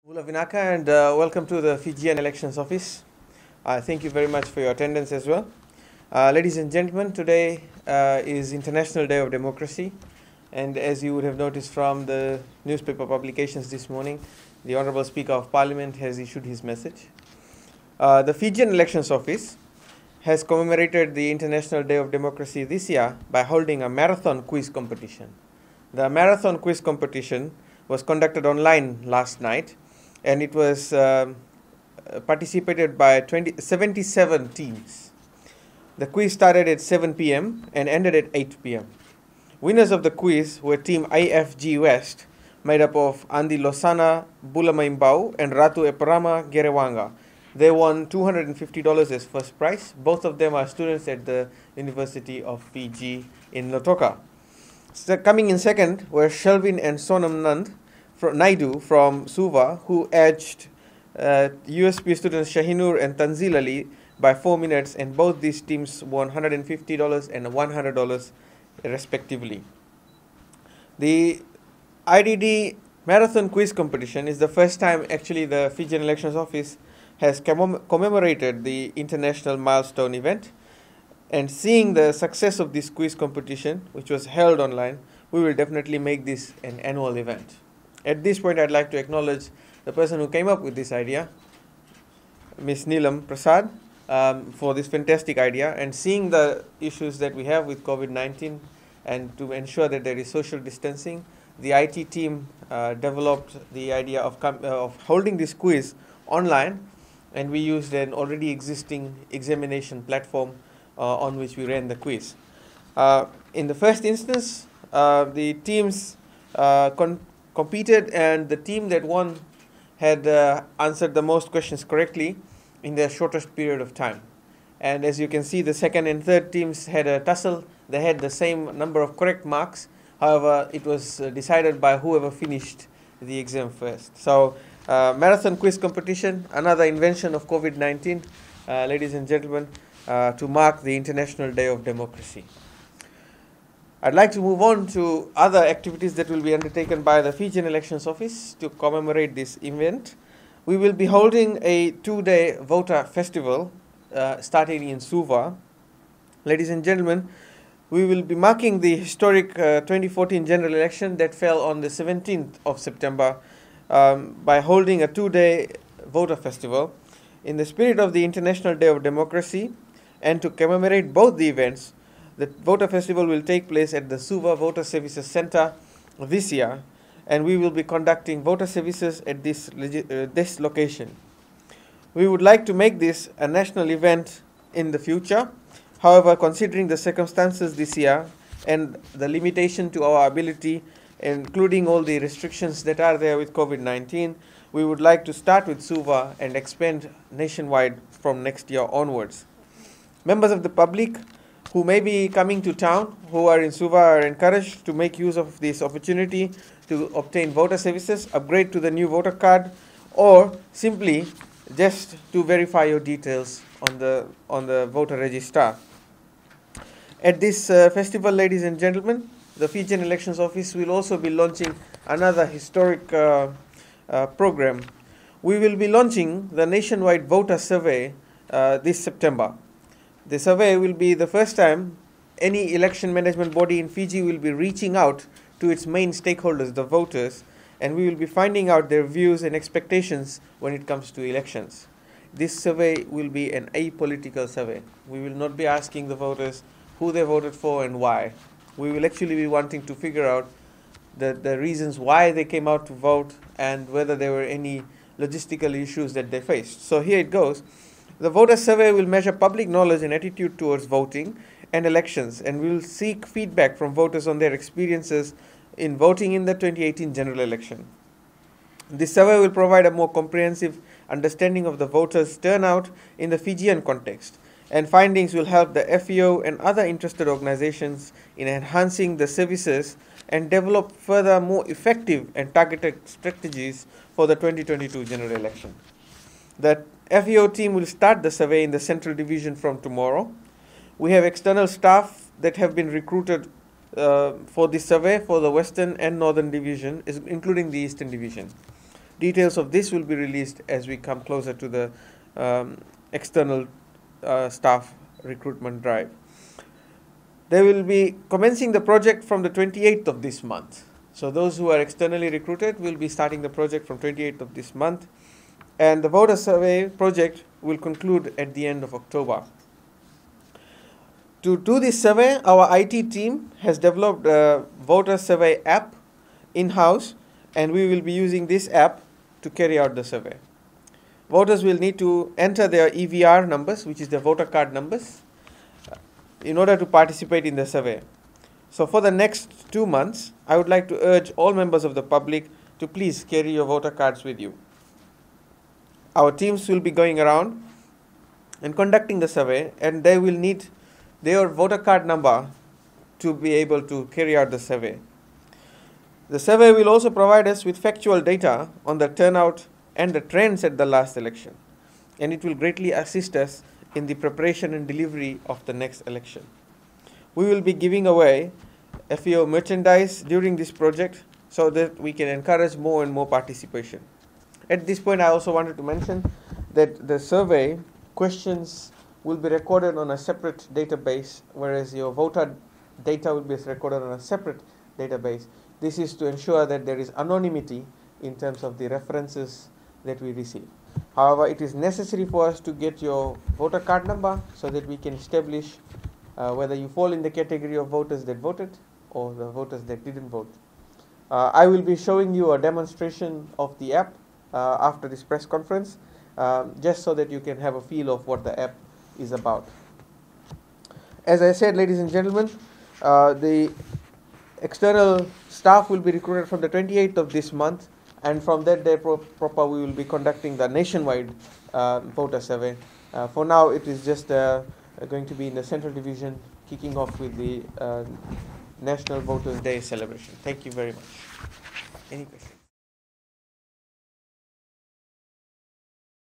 Mula Vinaka and welcome to the Fijian Elections Office. Thank you very much for your attendance as well. Ladies and gentlemen, today is International Day of Democracy, and as you would have noticed from the newspaper publications this morning, the Honourable Speaker of Parliament has issued his message. The Fijian Elections Office has commemorated the International Day of Democracy this year by holding a marathon quiz competition. The marathon quiz competition was conducted online last night, and it was participated by 77 teams. The quiz started at 7 p.m. and ended at 8 p.m. Winners of the quiz were Team IFG West, made up of Andi Losana Bulamaimbau and Ratu Eparama Gerewanga. They won $250 as first prize. Both of them are students at the University of Fiji in Lautoka. So coming in second were Shelvin and Sonam Naidu from Suva, who edged USP students Shahinur and Tanzil Ali by 4 minutes, and both these teams won $150 and $100 respectively. The IDD Marathon Quiz Competition is the first time actually the Fijian Elections Office has commemorated the international milestone event, and seeing the success of this quiz competition, which was held online, we will definitely make this an annual event. At this point, I'd like to acknowledge the person who came up with this idea, Ms. Neelam Prasad, for this fantastic idea, and seeing the issues that we have with COVID-19 and to ensure that there is social distancing, the IT team developed the idea of holding this quiz online, and we used an already existing examination platform on which we ran the quiz. In the first instance, the teams competed, and the team that won had answered the most questions correctly in the shortest period of time. And as you can see, the second and third teams had a tussle. They had the same number of correct marks. However, it was decided by whoever finished the exam first. So, marathon quiz competition, another invention of COVID-19, ladies and gentlemen, to mark the International Day of Democracy. I'd like to move on to other activities that will be undertaken by the Fijian Elections Office to commemorate this event. We will be holding a 2-day voter festival starting in Suva. Ladies and gentlemen, we will be marking the historic 2014 general election that fell on the 17th of September by holding a 2-day voter festival. In the spirit of the International Day of Democracy, and to commemorate both the events, the voter festival will take place at the Suva Voter Services Center this year, and we will be conducting voter services at this location. We would like to make this a national event in the future. However, considering the circumstances this year and the limitation to our ability, including all the restrictions that are there with COVID-19, we would like to start with Suva and expand nationwide from next year onwards. Members of the public who may be coming to town, who are in Suva, are encouraged to make use of this opportunity to obtain voter services, upgrade to the new voter card, or simply just to verify your details on the voter register. At this festival, ladies and gentlemen, the Fijian Elections Office will also be launching another historic program. We will be launching the nationwide voter survey this September. The survey will be the first time any election management body in Fiji will be reaching out to its main stakeholders, the voters, and we will be finding out their views and expectations when it comes to elections. This survey will be an apolitical survey. We will not be asking the voters who they voted for and why. We will actually be wanting to figure out the reasons why they came out to vote and whether there were any logistical issues that they faced. So here it goes. The voter survey will measure public knowledge and attitude towards voting and elections, and we will seek feedback from voters on their experiences in voting in the 2018 general election. This survey will provide a more comprehensive understanding of the voters' turnout in the Fijian context, and findings will help the FEO and other interested organizations in enhancing the services and develop further more effective and targeted strategies for the 2022 general election. The FEO team will start the survey in the Central Division from tomorrow. We have external staff that have been recruited for this survey for the Western and Northern Division, including the Eastern Division. Details of this will be released as we come closer to the external staff recruitment drive. They will be commencing the project from the 28th of this month. So those who are externally recruited will be starting the project from 28th of this month. And the voter survey project will conclude at the end of October. To do this survey, our IT team has developed a voter survey app in-house, and we will be using this app to carry out the survey. Voters will need to enter their EVR numbers, which is the voter card numbers, in order to participate in the survey. So for the next 2 months, I would like to urge all members of the public to please carry your voter cards with you. Our teams will be going around and conducting the survey, and they will need their voter card number to be able to carry out the survey. The survey will also provide us with factual data on the turnout and the trends at the last election, and it will greatly assist us in the preparation and delivery of the next election. We will be giving away a few merchandise during this project so that we can encourage more and more participation. At this point, I also wanted to mention that the survey questions will be recorded on a separate database, whereas your voter data will be recorded on a separate database. This is to ensure that there is anonymity in terms of the references that we receive. However, it is necessary for us to get your voter card number so that we can establish whether you fall in the category of voters that voted or the voters that didn't vote. I will be showing you a demonstration of the app after this press conference, just so that you can have a feel of what the app is about. As I said, ladies and gentlemen, the external staff will be recruited from the 28th of this month, and from that day proper we will be conducting the nationwide voter survey. For now, it is just going to be in the Central Division, kicking off with the National Voters' Day celebration. Thank you very much. Any questions?